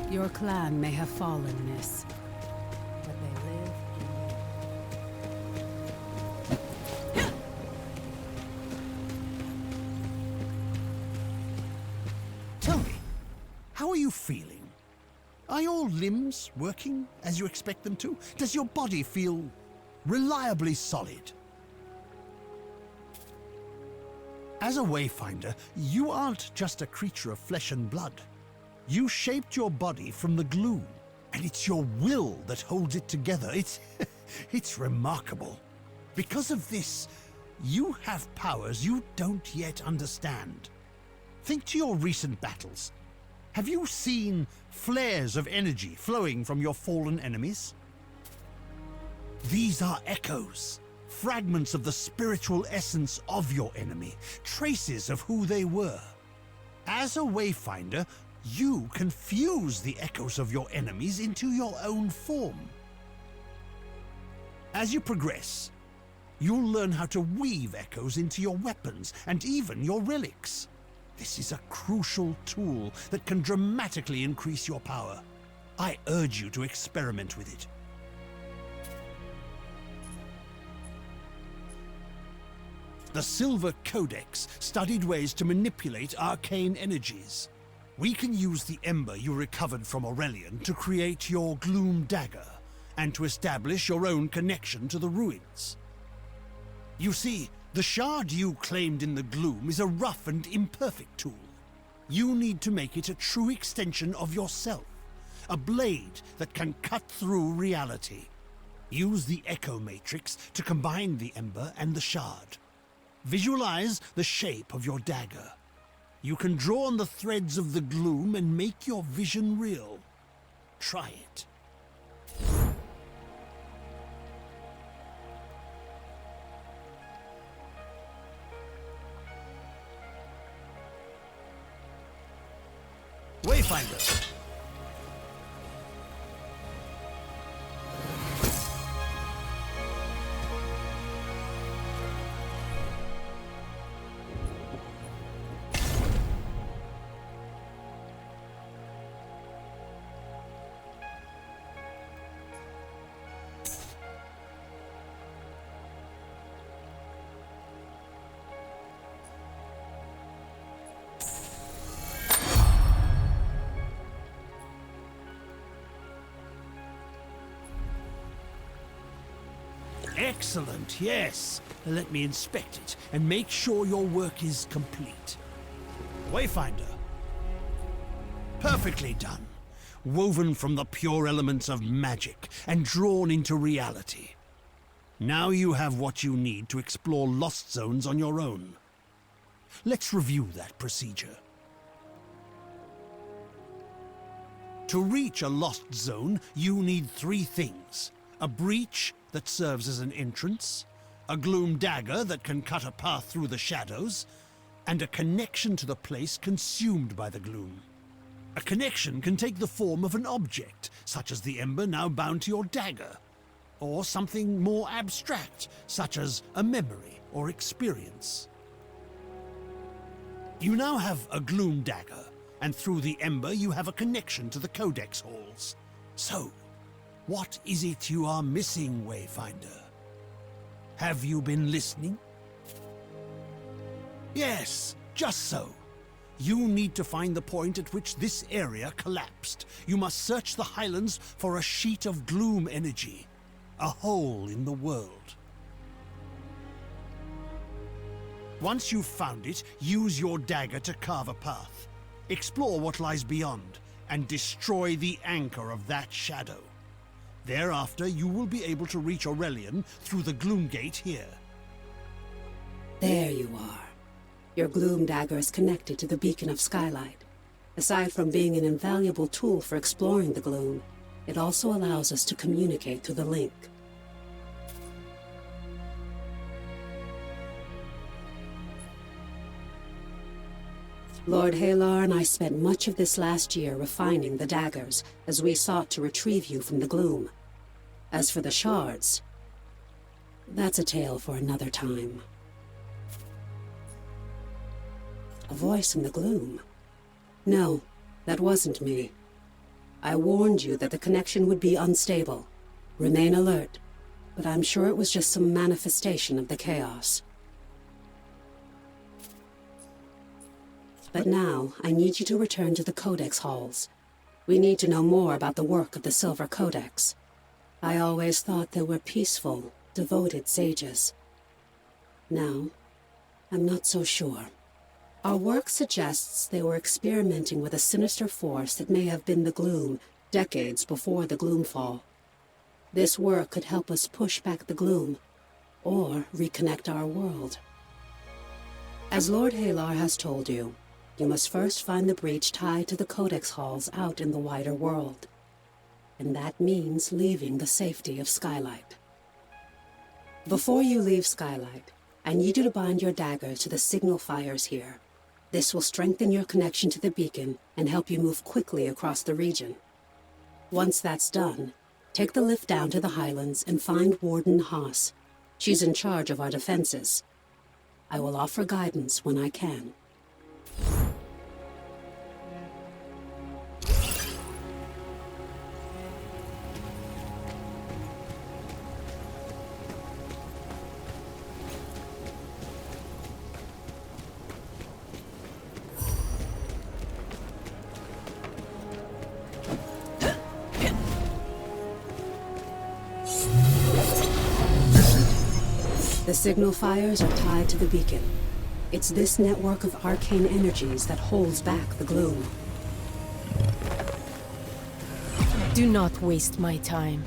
Your clan may have fallen, miss, but they live in you. Tell me, how are you feeling? Are your limbs working as you expect them to? Does your body feel reliably solid? As a Wayfinder, you aren't just a creature of flesh and blood. You shaped your body from the gloom, and it's your will that holds it together. It's remarkable. Because of this, you have powers you don't yet understand. Think to your recent battles. Have you seen flares of energy flowing from your fallen enemies? These are echoes, fragments of the spiritual essence of your enemy, traces of who they were. As a Wayfinder, you can fuse the echoes of your enemies into your own form. As you progress, you'll learn how to weave echoes into your weapons and even your relics. This is a crucial tool that can dramatically increase your power. I urge you to experiment with it. The Silver Codex studied ways to manipulate arcane energies. We can use the ember you recovered from Aurelian to create your Gloom Dagger, and to establish your own connection to the ruins. You see, the shard you claimed in the gloom is a rough and imperfect tool. You need to make it a true extension of yourself, a blade that can cut through reality. Use the Echo Matrix to combine the ember and the shard. Visualize the shape of your dagger. You can draw on the threads of the gloom and make your vision real. Try it. Wayfinder. Excellent, yes. Let me inspect it and make sure your work is complete. Wayfinder. Perfectly done. Woven from the pure elements of magic and drawn into reality. Now you have what you need to explore lost zones on your own. Let's review that procedure. To reach a lost zone, you need 3 things. A breach that serves as an entrance, a gloom dagger that can cut a path through the shadows, and a connection to the place consumed by the gloom. A connection can take the form of an object, such as the ember now bound to your dagger, or something more abstract, such as a memory or experience. You now have a gloom dagger, and through the ember you have a connection to the Codex halls. So, what is it you are missing, Wayfinder? Have you been listening? Yes, just so. You need to find the point at which this area collapsed. You must search the Highlands for a sheet of gloom energy, a hole in the world. Once you've found it, use your dagger to carve a path. Explore what lies beyond, and destroy the anchor of that shadow. Thereafter, you will be able to reach Aurelian through the Gloom Gate here. There you are. Your gloom dagger is connected to the beacon of Skylight. Aside from being an invaluable tool for exploring the gloom, it also allows us to communicate through the link. Lord Halar and I spent much of this last year refining the daggers as we sought to retrieve you from the gloom. As for the shards, that's a tale for another time. A voice in the gloom? No, that wasn't me. I warned you that the connection would be unstable. Remain alert, but I'm sure it was just some manifestation of the chaos. But now, I need you to return to the Codex halls. We need to know more about the work of the Silver Codex. I always thought they were peaceful, devoted sages. Now, I'm not so sure. Our work suggests they were experimenting with a sinister force that may have been the Gloom, decades before the Gloomfall. This work could help us push back the Gloom, or reconnect our world. As Lord Halar has told you, you must first find the breach tied to the Codex halls out in the wider world. And that means leaving the safety of Skylight. Before you leave Skylight, I need you to bind your dagger to the signal fires here. This will strengthen your connection to the beacon and help you move quickly across the region. Once that's done, take the lift down to the Highlands and find Warden Haas. She's in charge of our defenses. I will offer guidance when I can. The signal fires are tied to the beacon. It's this network of arcane energies that holds back the gloom. Do not waste my time.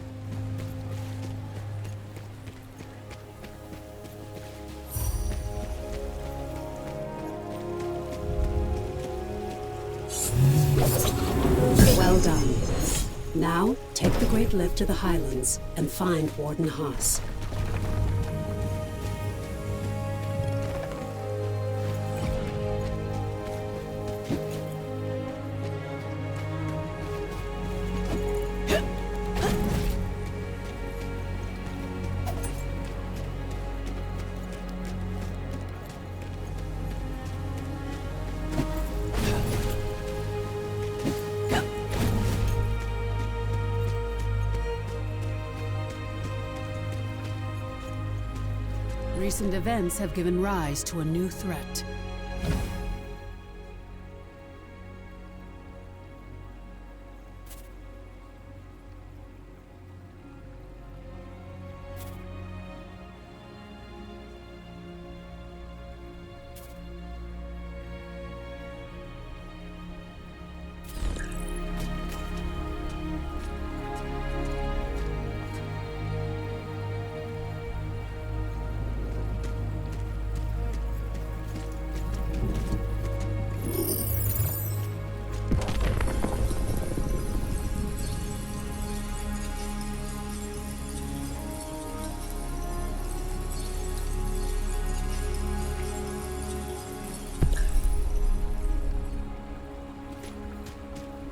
Well done. Now, take the Great Lift to the Highlands and find Warden Haas. Recent events have given rise to a new threat.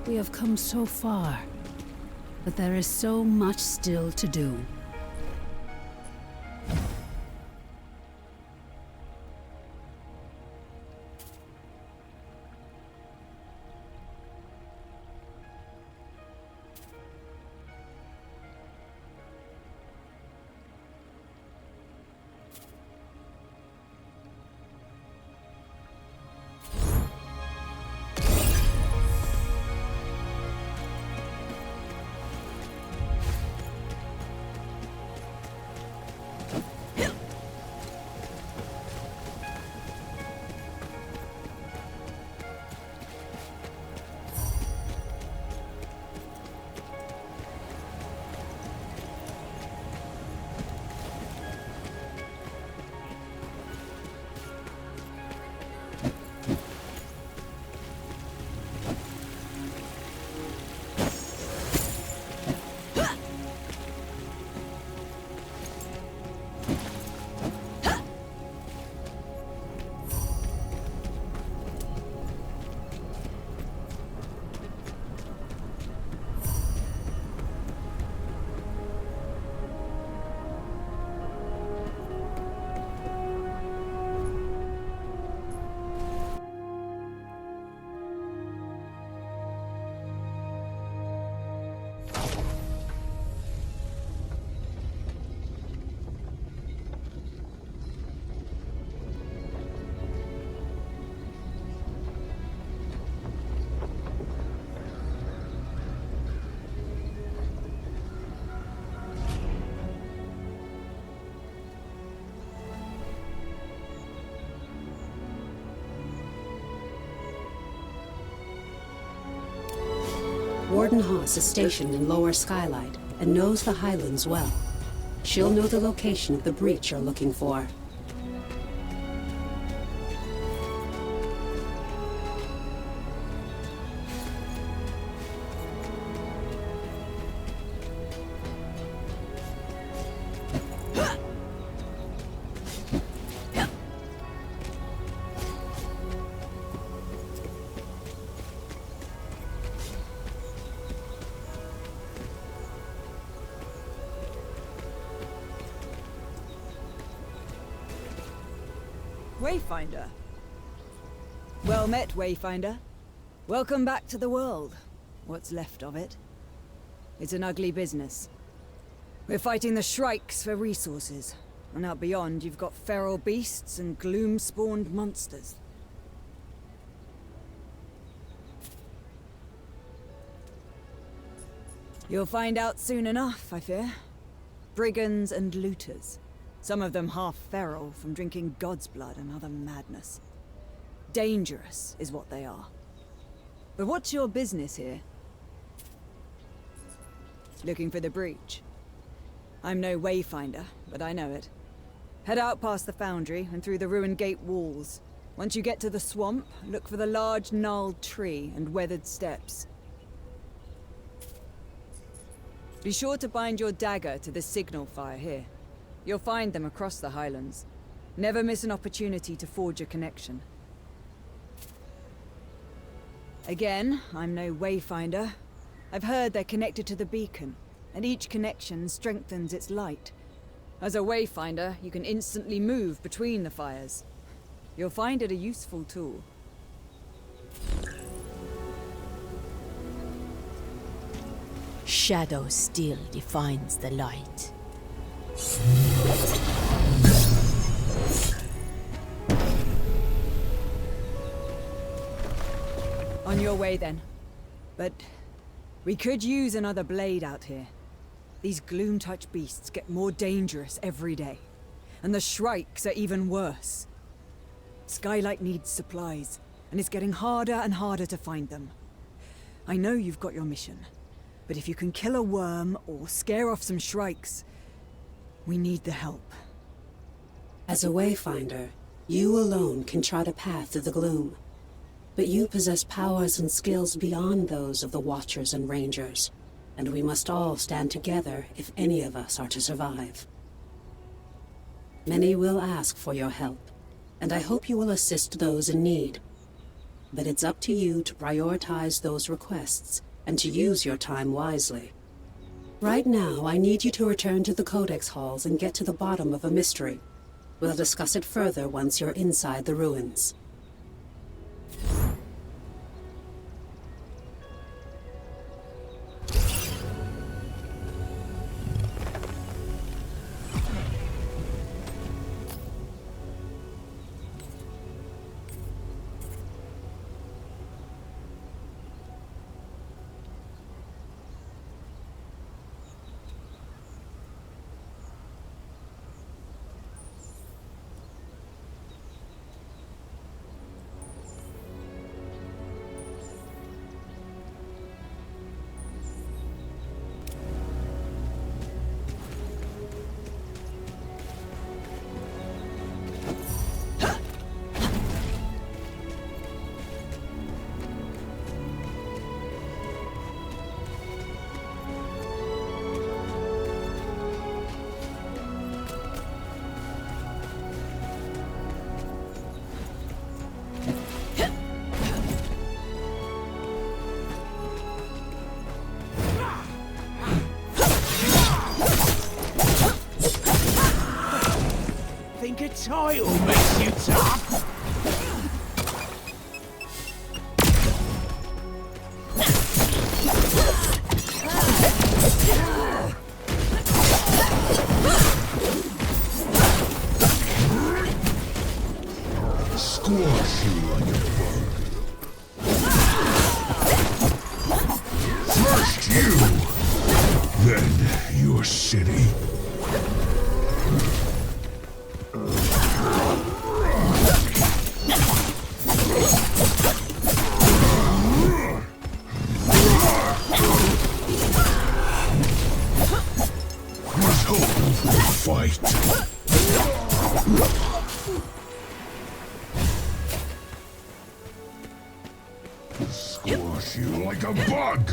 We have come so far, but there is so much still to do. Warden Haas is stationed in Lower Skylight and knows the Highlands well. She'll know the location of the breach you're looking for. Wayfinder. Well met, Wayfinder. Welcome back to the world. What's left of it. It's an ugly business. We're fighting the Shrikes for resources. And out beyond, you've got feral beasts and gloom-spawned monsters. You'll find out soon enough, I fear. Brigands and looters. Some of them half feral from drinking God's blood and other madness. Dangerous is what they are. But what's your business here? Looking for the breach. I'm no Wayfinder, but I know it. Head out past the foundry and through the ruined gate walls. Once you get to the swamp, look for the large gnarled tree and weathered steps. Be sure to bind your dagger to the signal fire here. You'll find them across the Highlands. Never miss an opportunity to forge a connection. Again, I'm no Wayfinder. I've heard they're connected to the beacon, and each connection strengthens its light. As a Wayfinder, you can instantly move between the fires. You'll find it a useful tool. Shadow still defines the light. On your way then. But we could use another blade out here. These gloom-touch beasts get more dangerous every day. And the Shrikes are even worse. Skylight needs supplies, and it's getting harder and harder to find them. I know you've got your mission, but if you can kill a worm or scare off some Shrikes, we need the help. As a Wayfinder, you alone can chart a path through the gloom. But you possess powers and skills beyond those of the Watchers and Rangers, and we must all stand together if any of us are to survive. Many will ask for your help, and I hope you will assist those in need. But it's up to you to prioritize those requests and to use your time wisely. Right now, I need you to return to the Codex halls and get to the bottom of a mystery. We'll discuss it further once you're inside the ruins. Think a title makes you tough? Squash you like a bug. First you, then your city. Squash you like a bug!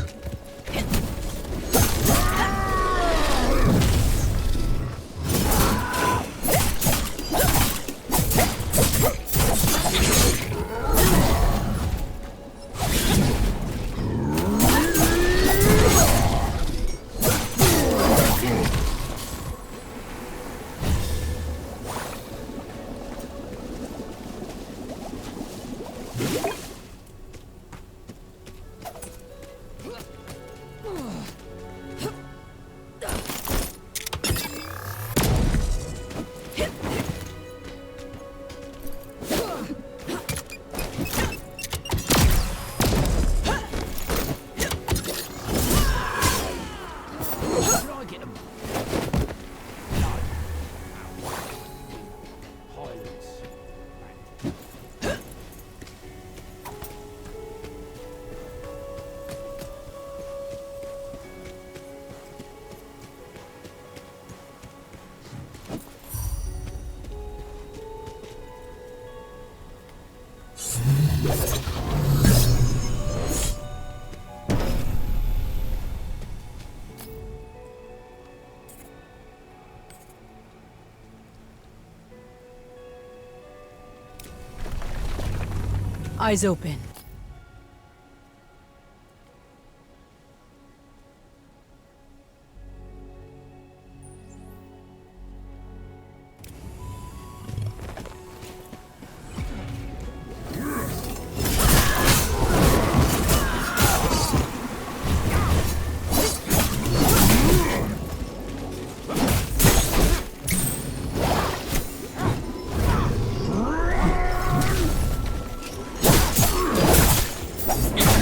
Eyes open.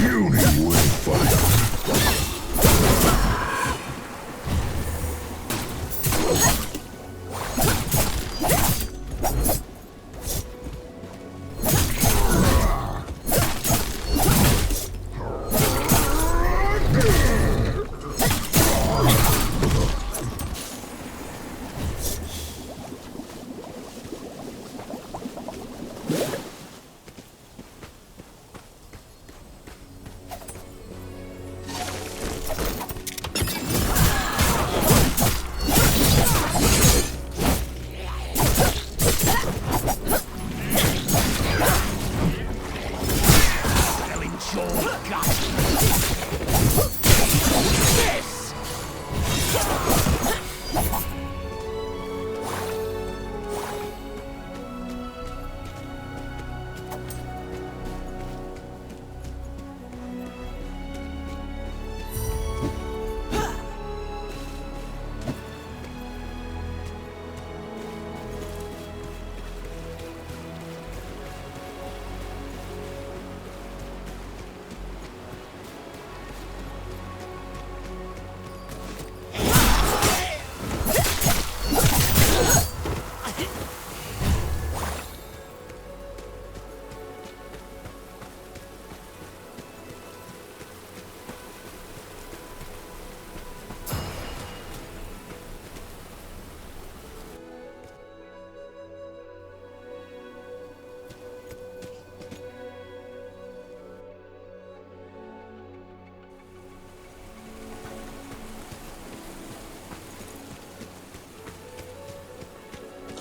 Puny Wayfinder.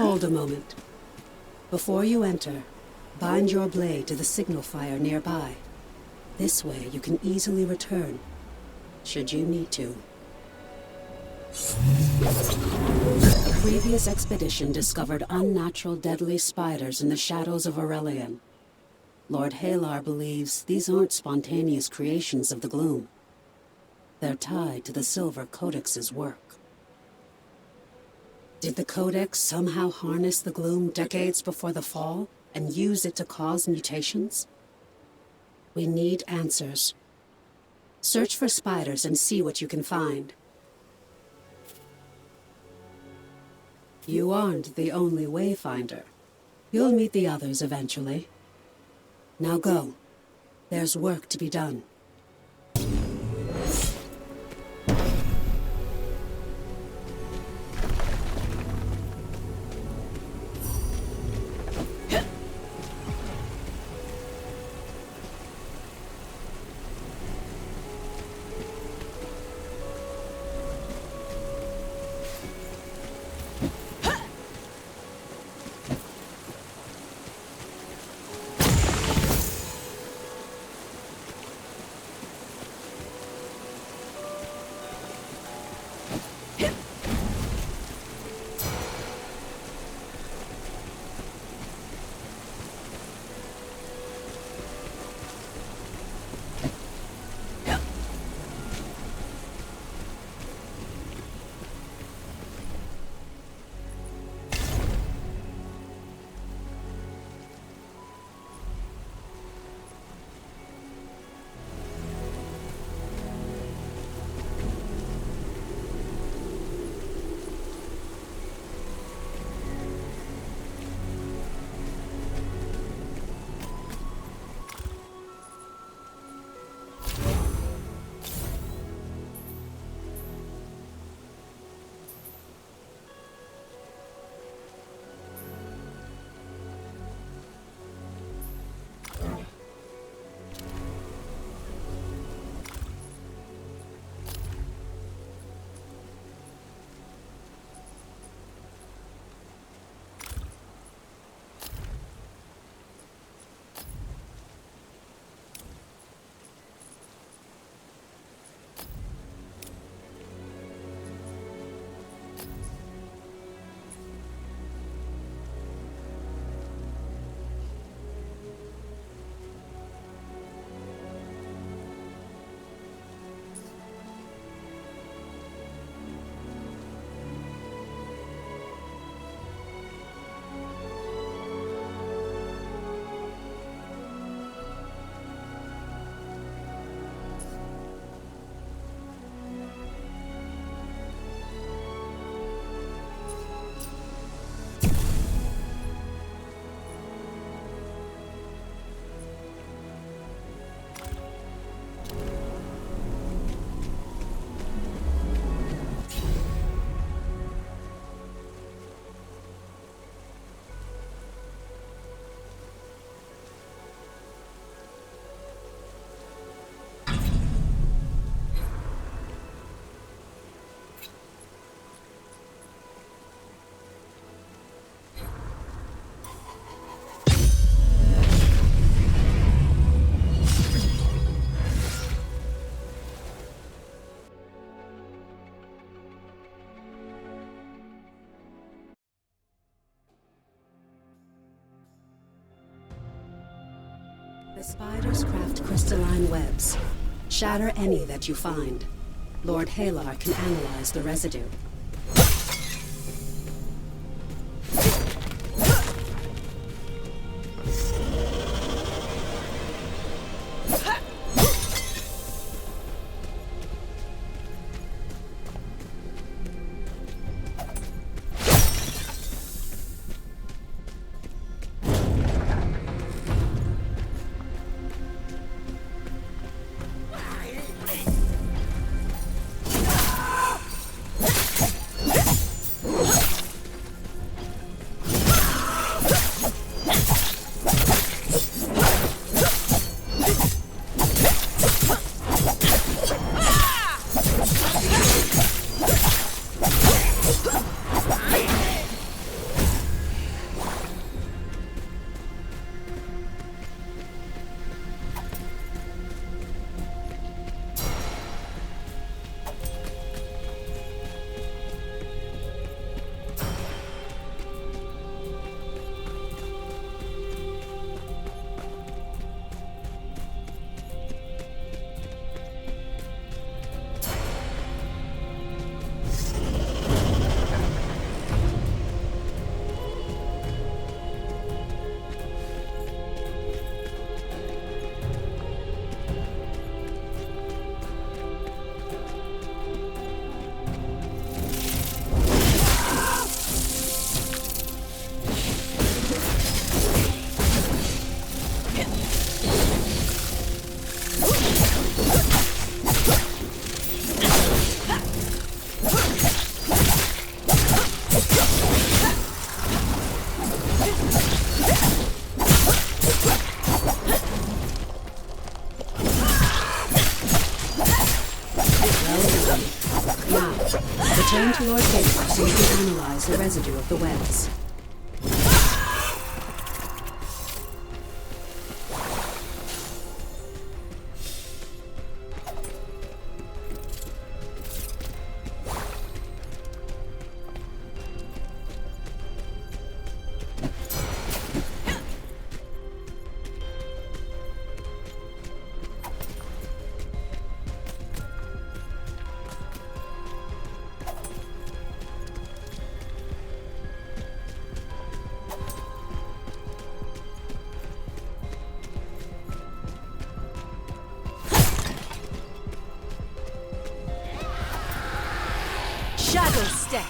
Hold a moment. Before you enter, bind your blade to the signal fire nearby. This way you can easily return, should you need to. A previous expedition discovered unnatural deadly spiders in the shadows of Aurelian. Lord Halar believes these aren't spontaneous creations of the gloom. They're tied to the Silver Codex's work. Did the Codex somehow harness the gloom decades before the fall and use it to cause mutations? We need answers. Search for spiders and see what you can find. You aren't the only Wayfinder. You'll meet the others eventually. Now go. There's work to be done. The spiders craft crystalline webs. Shatter any that you find. Lord Halar can analyze the residue. Return to Lord Halar so you can analyze the residue of the webs. Shadow step.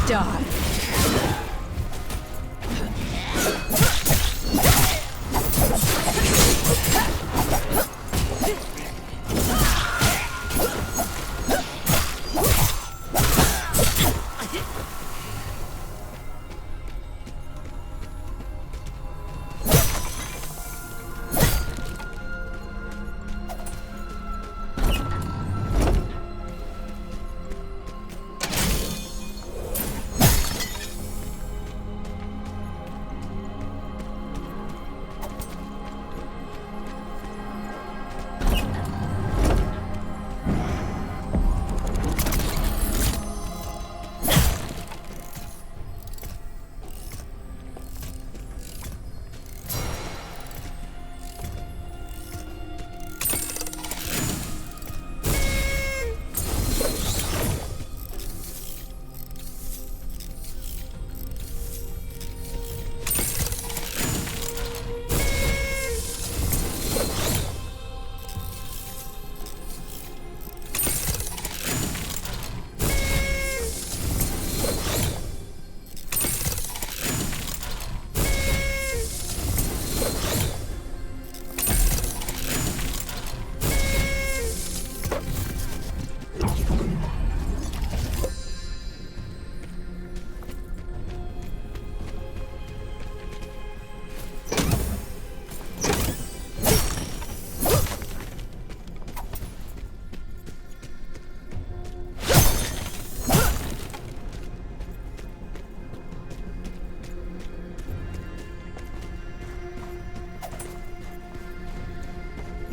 Die.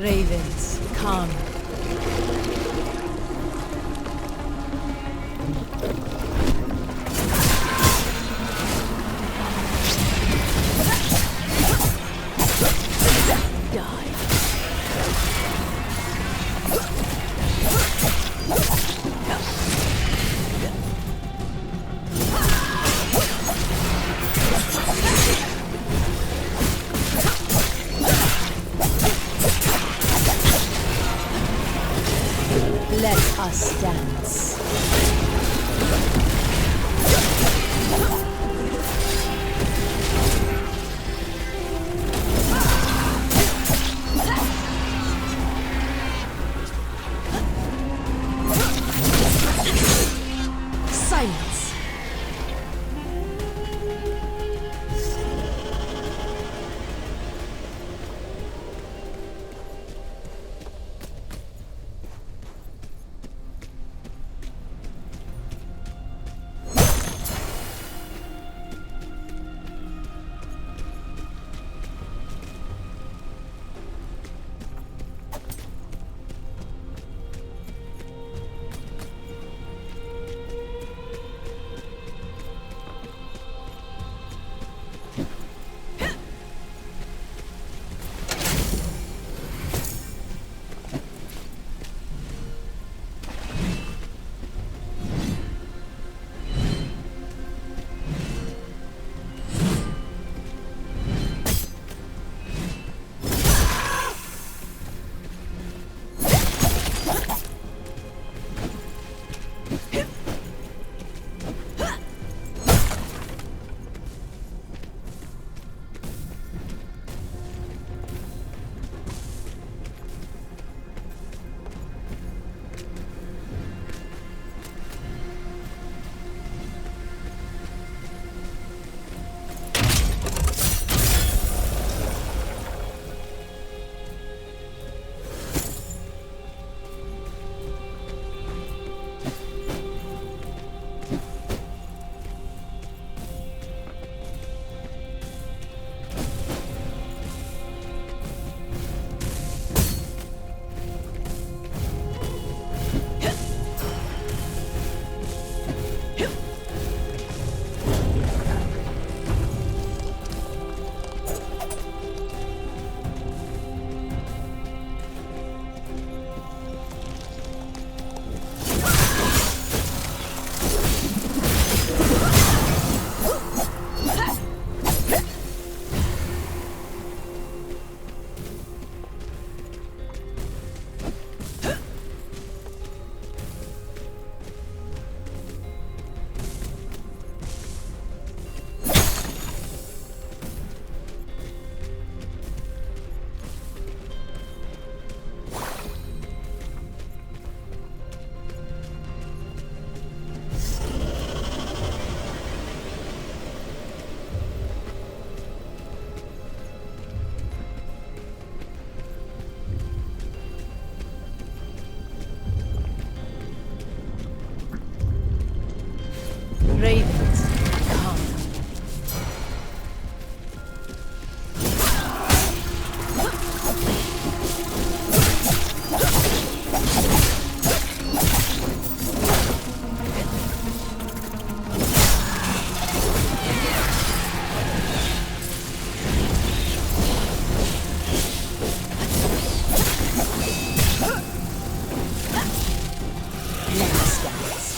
Ravens, come. Let us dance. Silence. Ravens, come. Let us dance.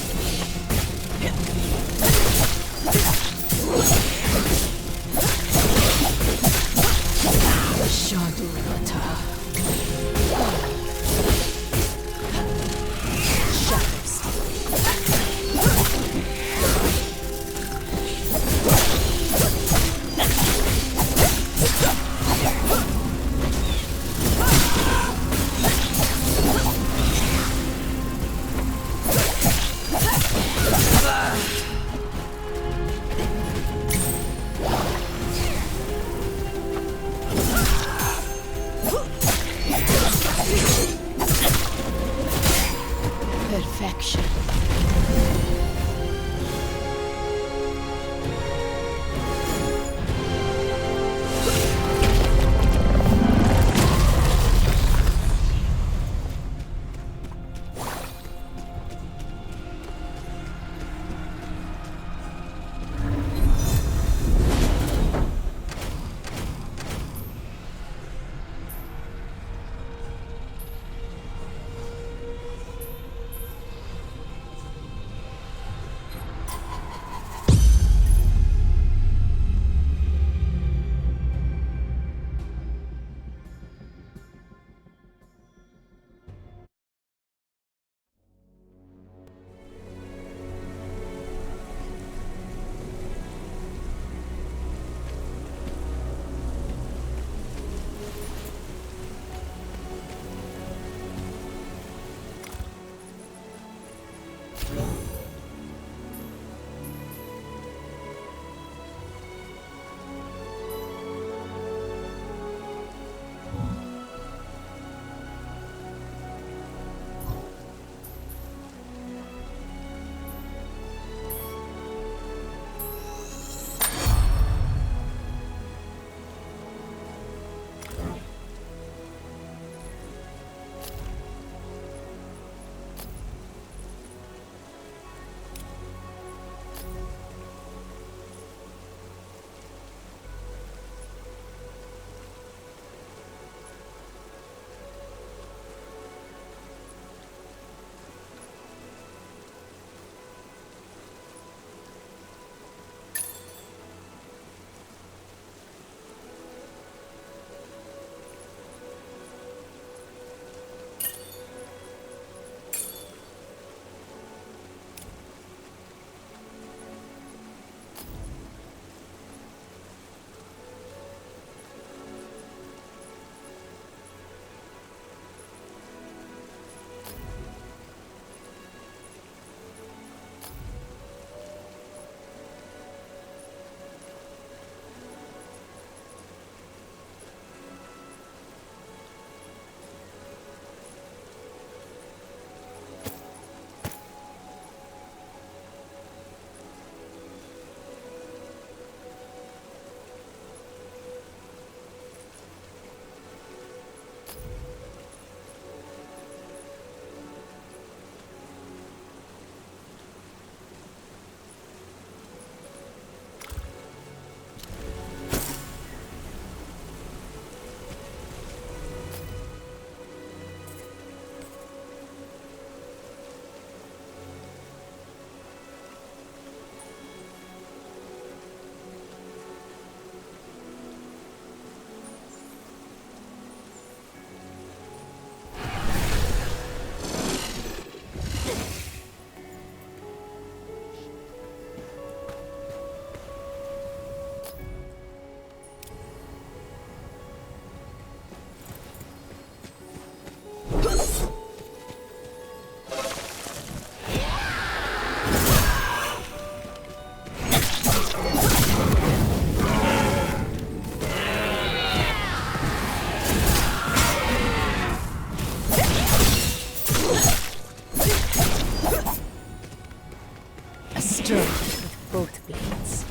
Strike with both blades.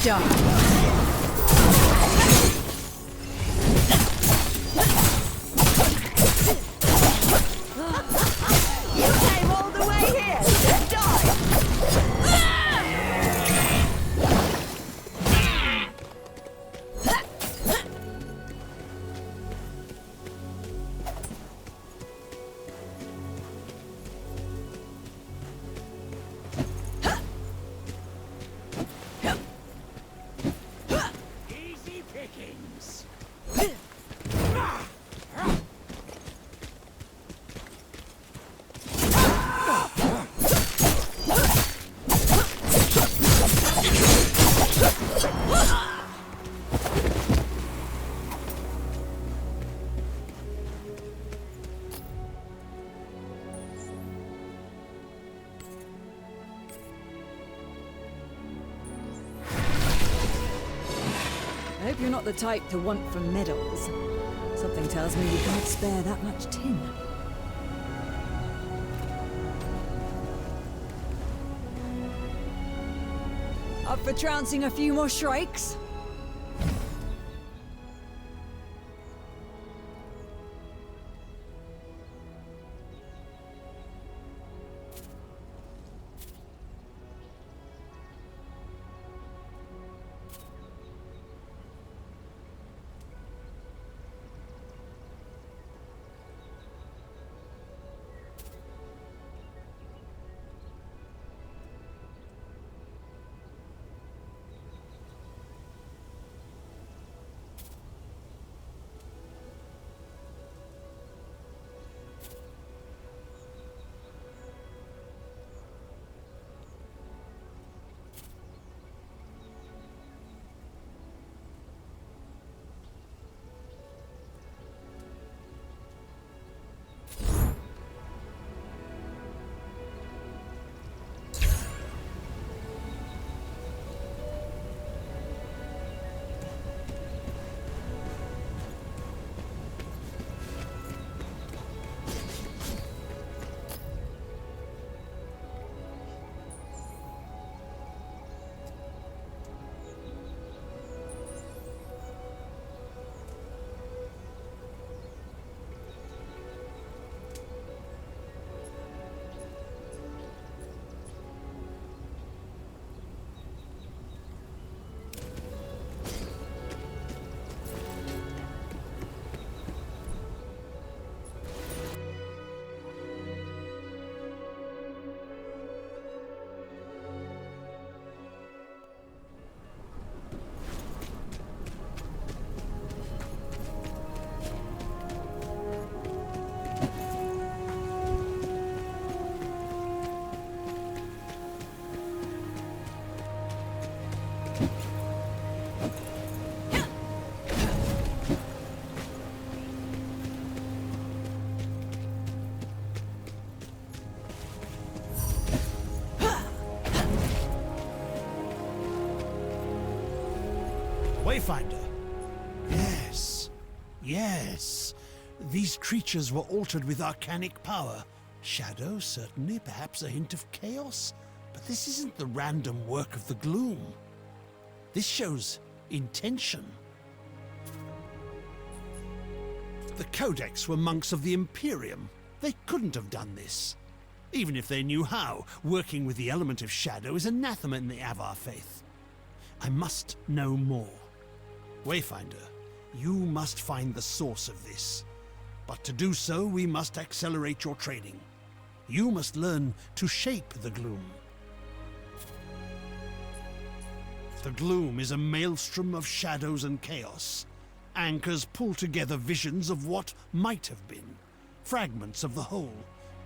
Die. Easy pickings. I hope you're not the type to want for medals. Something tells me we can't spare that much tin. Up for trouncing a few more shrikes? Wayfinder. Yes. Yes. These creatures were altered with arcanic power. Shadow, certainly, perhaps a hint of chaos. But this isn't the random work of the gloom. This shows intention. The Codex were monks of the Imperium. They couldn't have done this. Even if they knew how, working with the element of shadow is anathema in the Avar faith. I must know more. Wayfinder, you must find the source of this. But to do so, we must accelerate your training. You must learn to shape the gloom. The gloom is a maelstrom of shadows and chaos. Anchors pull together visions of what might have been, fragments of the whole.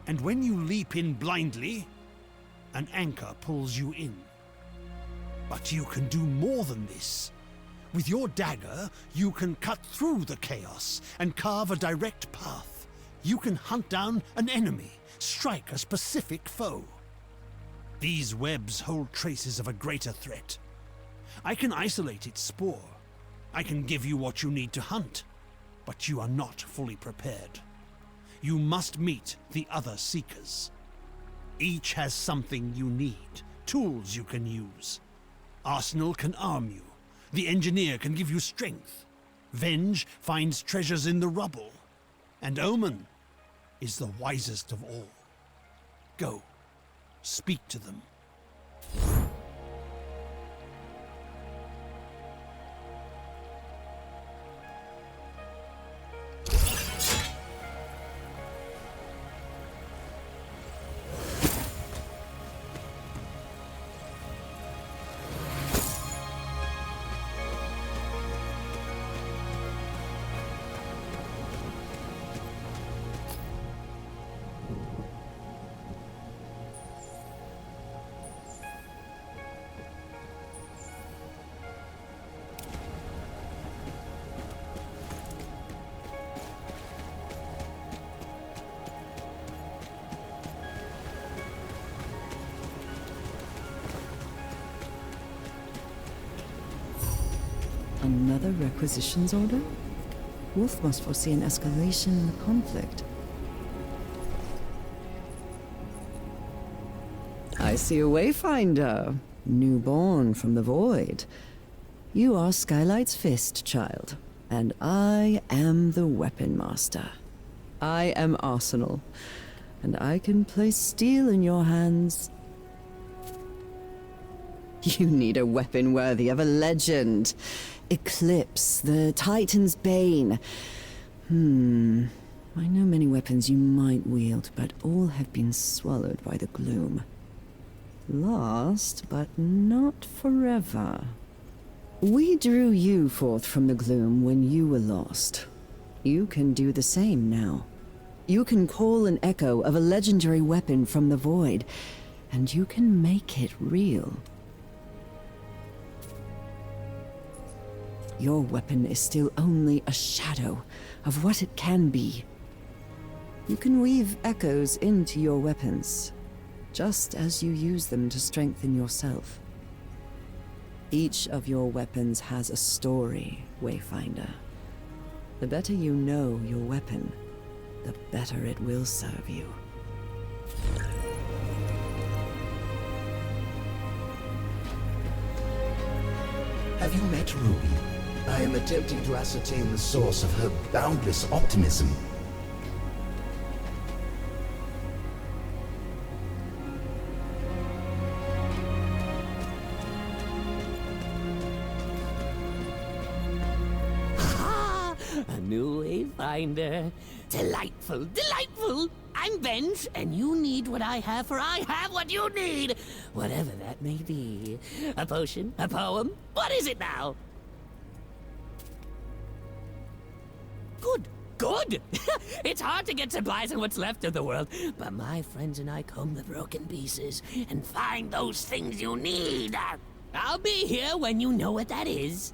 And when you leap in blindly, an anchor pulls you in. But you can do more than this. With your dagger, you can cut through the chaos and carve a direct path. You can hunt down an enemy, strike a specific foe. These webs hold traces of a greater threat. I can isolate its spore. I can give you what you need to hunt, but you are not fully prepared. You must meet the other Seekers. Each has something you need, tools you can use. Arsenal can arm you. The Engineer can give you strength. Venge finds treasures in the rubble. And Omen is the wisest of all. Go, speak to them. Another requisitions order? Wolf must foresee an escalation in the conflict. I see a Wayfinder, newborn from the void. You are Skylight's fist, child, and I am the weapon master. I am Arsenal, and I can place steel in your hands. You need a weapon worthy of a legend. Eclipse, the Titan's Bane. I know many weapons you might wield, but all have been swallowed by the gloom. Lost, but not forever. We drew you forth from the gloom when you were lost. You can do the same now. You can call an echo of a legendary weapon from the void, and you can make it real. Your weapon is still only a shadow of what it can be. You can weave echoes into your weapons, just as you use them to strengthen yourself. Each of your weapons has a story, Wayfinder. The better you know your weapon, the better it will serve you. Have you met Ruby? I am attempting to ascertain the source of her boundless optimism. Ah, a new Wayfinder. Delightful, delightful. I'm Venge, and you need what I have, for I have what you need. Whatever that may be. A potion, a poem. What is it now? Good, good! It's hard to get supplies in what's left of the world, but my friends and I comb the broken pieces and find those things you need. I'll be here when you know what that is.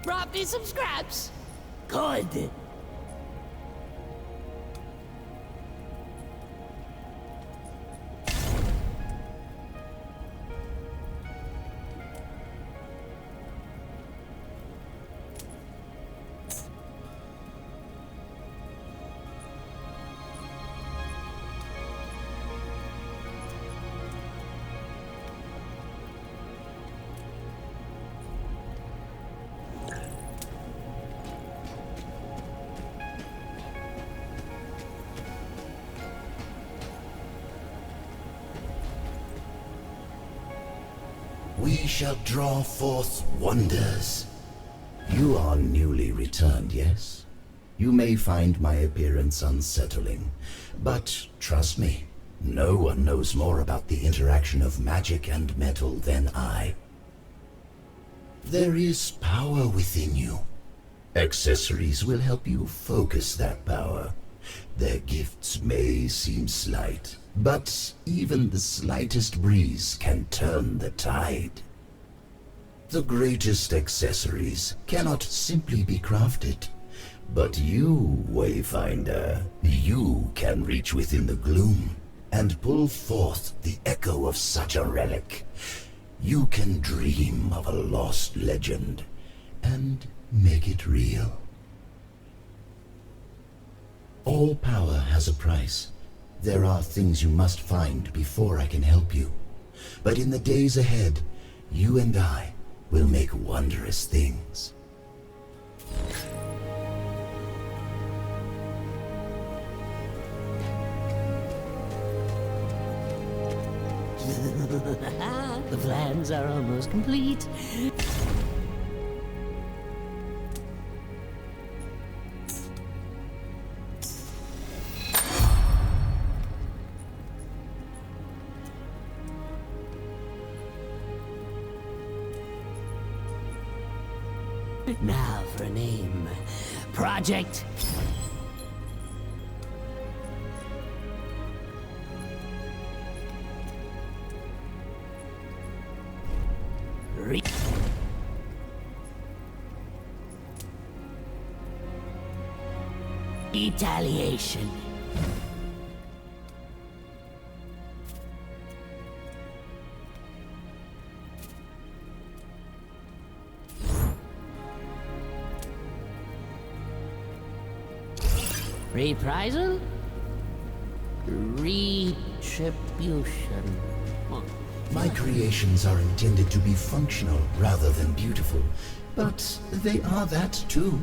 Brought me some scraps. Good. We shall draw forth wonders. You are newly returned, yes? You may find my appearance unsettling, but trust me, no one knows more about the interaction of magic and metal than I. There is power within you. Accessories will help you focus that power. Their gifts may seem slight, but even the slightest breeze can turn the tide. The greatest accessories cannot simply be crafted. But you, Wayfinder, you can reach within the gloom and pull forth the echo of such a relic. You can dream of a lost legend and make it real. All power has a price. There are things you must find before I can help you. But in the days ahead, you and I will make wondrous things. The plans are almost complete. Now for a name. Project. Retaliation. Reprisal? Retribution. Huh. My creations are intended to be functional rather than beautiful, but they are that too.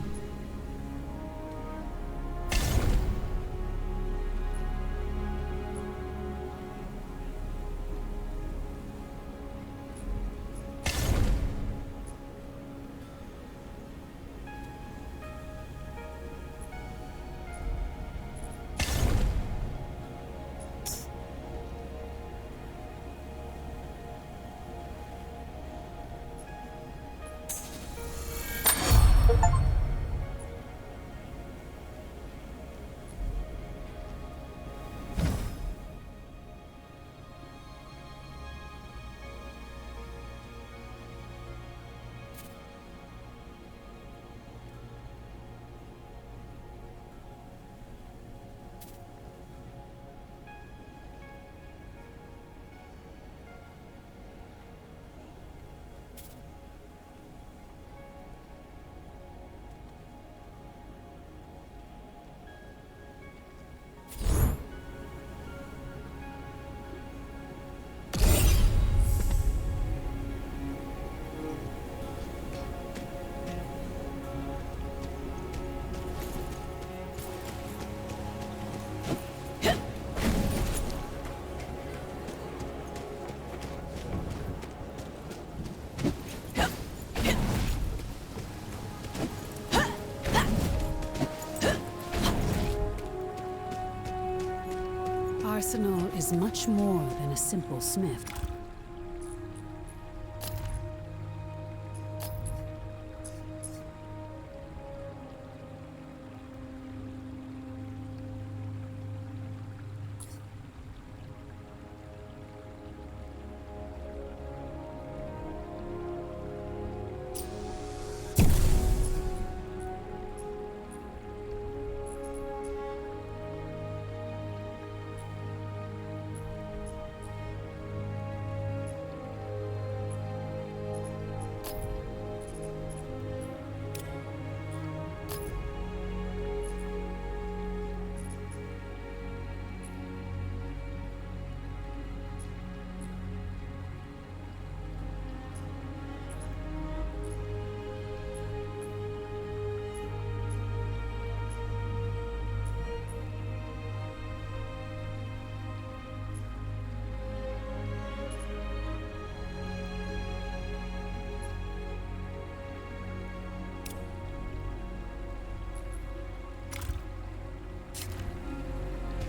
Arsenal is much more than a simple smith.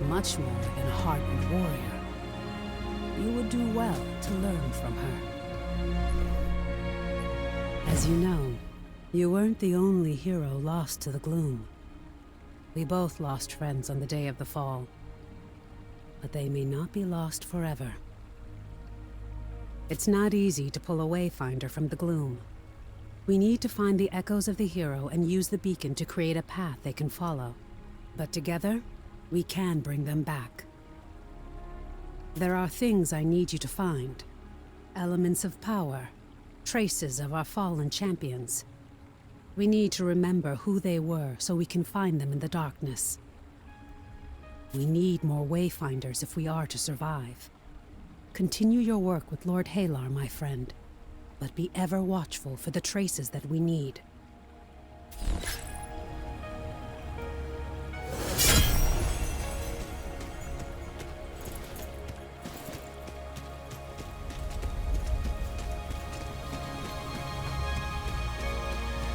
Much more than a hardened warrior. You would do well to learn from her. As you know, you weren't the only hero lost to the gloom. We both lost friends on the day of the fall. But they may not be lost forever. It's not easy to pull a Wayfinder from the gloom. We need to find the echoes of the hero and use the beacon to create a path they can follow. But together, we can bring them back. There are things I need you to find. Elements of power, traces of our fallen champions. We need to remember who they were so we can find them in the darkness. We need more Wayfinders if we are to survive. Continue your work with Lord Halar, my friend, but be ever watchful for the traces that we need.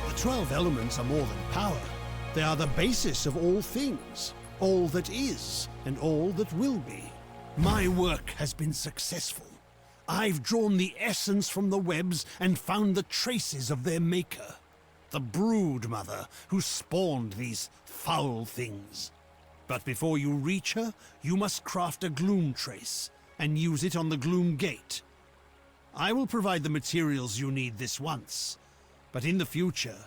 The 12 elements are more than power. They are the basis of all things, all that is, and all that will be. My work has been successful. I've drawn the essence from the webs and found the traces of their maker, the brood mother who spawned these foul things. But before you reach her, you must craft a gloom trace and use it on the gloom gate. I will provide the materials you need this once, but in the future,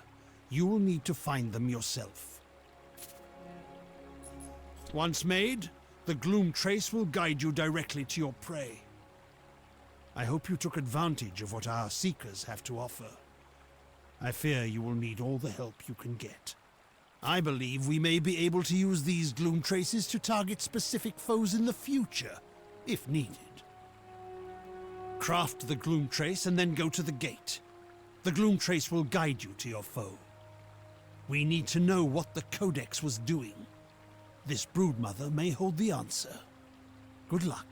you will need to find them yourself. Once made, the gloom trace will guide you directly to your prey. I hope you took advantage of what our seekers have to offer. I fear you will need all the help you can get. I believe we may be able to use these gloom traces to target specific foes in the future, if needed. Craft the gloom trace and then go to the gate. The gloom trace will guide you to your foe. We need to know what the Codex was doing. This broodmother may hold the answer. Good luck.